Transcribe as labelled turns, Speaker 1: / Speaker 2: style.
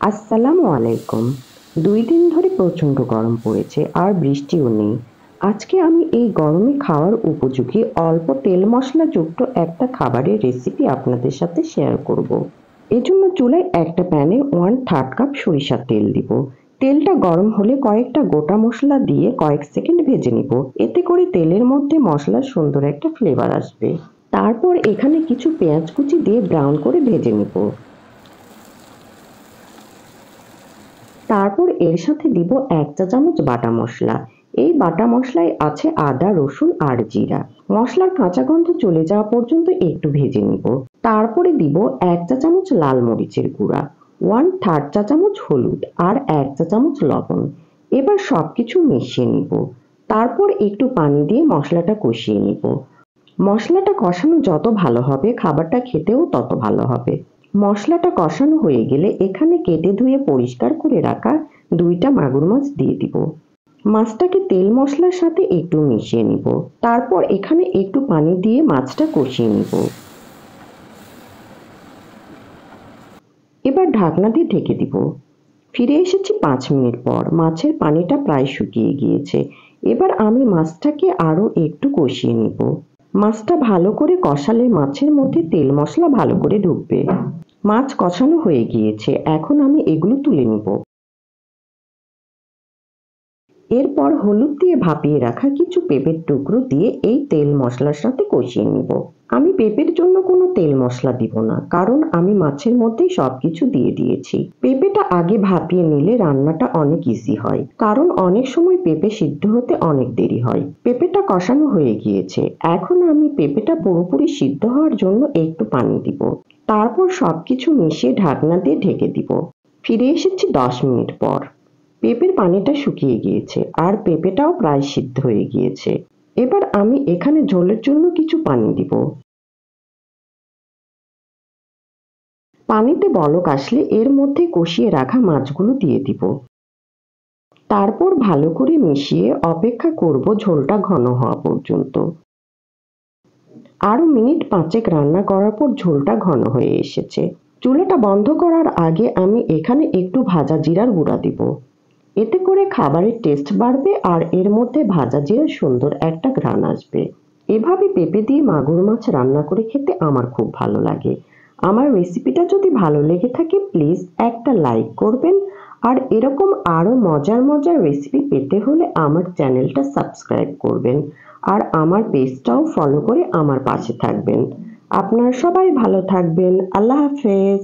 Speaker 1: আসসালামু আলাইকুম। ২ দিন ধরে প্রচণ্ড গরম পড়েছে আর বৃষ্টিও নেই। আজকে আমি এই গরমে খাওয়ার উপযোগী অল্প তেল মশলাযুক্ত একটা খাবারের রেসিপি আপনাদের সাথে শেয়ার করব। এজন্য চুলায় একটা প্যানে 1/3 কাপ সরিষার তেল দিব। তেলটা গরম হলে কয়েকটা গোটা মসলা দিয়ে কয়েক সেকেন্ড ভেজে নিব। এতে করে তেলের মধ্যে মসলার সুন্দর একটা ফ্লেভার আসবে। তারপর এখানে কিছু পেঁয়াজ কুচি দিয়ে ব্রাউন করে ভেজে নিব। তারপর এর সাথে দিব ১ চা চামচ বাটা মসলা। এই বাটা মসলায় আছে আদা, রসুন আর জিরা। মসলার কাঁচা গন্ধ চলে যাওয়া পর্যন্ত একটু ভেজে নিব। তারপরে দিব ১ চা চামচ লাল মরিচের গুঁড়া, 1/3 চা চামচ হলুদ আর ১ চা চামচ লবণ। এবার সবকিছু মিশিয়ে নিব। তারপর একটু পানি দিয়ে মশলাটা কষিয়ে নিব। মশলাটা কষানো যত ভালো হবে খাবারটা খেতেও তত ভালো হবে। মশলাটা কষানো হয়ে গেলে এখানে কেটে ধুয়ে পরিষ্কার করে রাখা ২টা মাগুর মাছ দিয়ে দিব। মাছটাকে তেল মশলার সাথে একটু মিশিয়ে নিব। তারপর এখানে একটু পানি দিয়ে মাছটা কষিয়ে নিব। এবার ঢাকনা দিয়ে ঢেকে দিব। ফিরে এসেছি ৫ মিনিট পর। মাছের পানিটা প্রায় শুকিয়ে গিয়েছে। এবার আমি মাছটাকে আরো একটু কষিয়ে নিব। মাছটা ভালো করে কষালে মাছের মধ্যে তেল মশলা ভালো করে ঢুকবে। মাছ কষানো হয়ে গিয়েছে। এখন আমি এগুলো তুলে নিব। এরপর হলুদ দিয়ে ভাপিয়ে রাখা কিছু পেঁপের টুকরো দিয়ে এই তেল মশলার সাথে কষিয়ে নিব। আমি পেঁপের জন্য কোনো তেল মশলা দিব না, কারণ আমি মাছের মধ্যেই সবকিছু দিয়ে দিয়েছি। পেঁপেটা আগে ভাপিয়ে নিলে রান্নাটা অনেক ইজি হয়, কারণ অনেক সময় পেঁপে সিদ্ধ হতে অনেক দেরি হয়। পেঁপেটা কষানো হয়ে গিয়েছে। এখন আমি পেঁপেটা পুরোপুরি সিদ্ধ হওয়ার জন্য একটু পানি দিব। তারপর সবকিছু মিশিয়ে ঢাকনা দিয়ে ঢেকে দিব। ফিরে এসেছি ১০ মিনিট পর। পেঁপের পানিটা শুকিয়ে গিয়েছে আর পেঁপেটাও প্রায় সিদ্ধ হয়ে গিয়েছে। এবার আমি এখানে ঝোলের জন্য কিছু পানি দিব। পানিতে বলক আসলে এর মধ্যে কষিয়ে রাখা মাছগুলো দিয়ে দিব। তারপর ভালো করে মিশিয়ে অপেক্ষা করব ঝোলটা ঘন হওয়া পর্যন্ত। আরো মিনিট ৫ রান্না করার পর ঝোলটা ঘন হয়ে এসেছে। চুলাটা বন্ধ করার আগে আমি এখানে একটু ভাজা জিরার গুঁড়া দিব। এতে করে খাবারের টেস্ট বাড়বে আর এর মধ্যে ভাজা জিরার সুন্দর একটা ঘ্রাণ আসবে। এভাবে পেঁপে দিয়ে মাগুর মাছ রান্না করে খেতে আমার খুব ভালো লাগে। আমার রেসিপিটা যদি ভালো লেগে থাকে প্লিজ একটা লাইক করবেন, আর এরকম আরো মজার মজার রেসিপি পেতে হলে আমার চ্যানেলটা সাবস্ক্রাইব করবেন আর আমার পেজটাও ফলো করে আমার পাশে থাকবেন। আপনারা সবাই ভালো থাকবেন। আল্লাহ হাফেজ।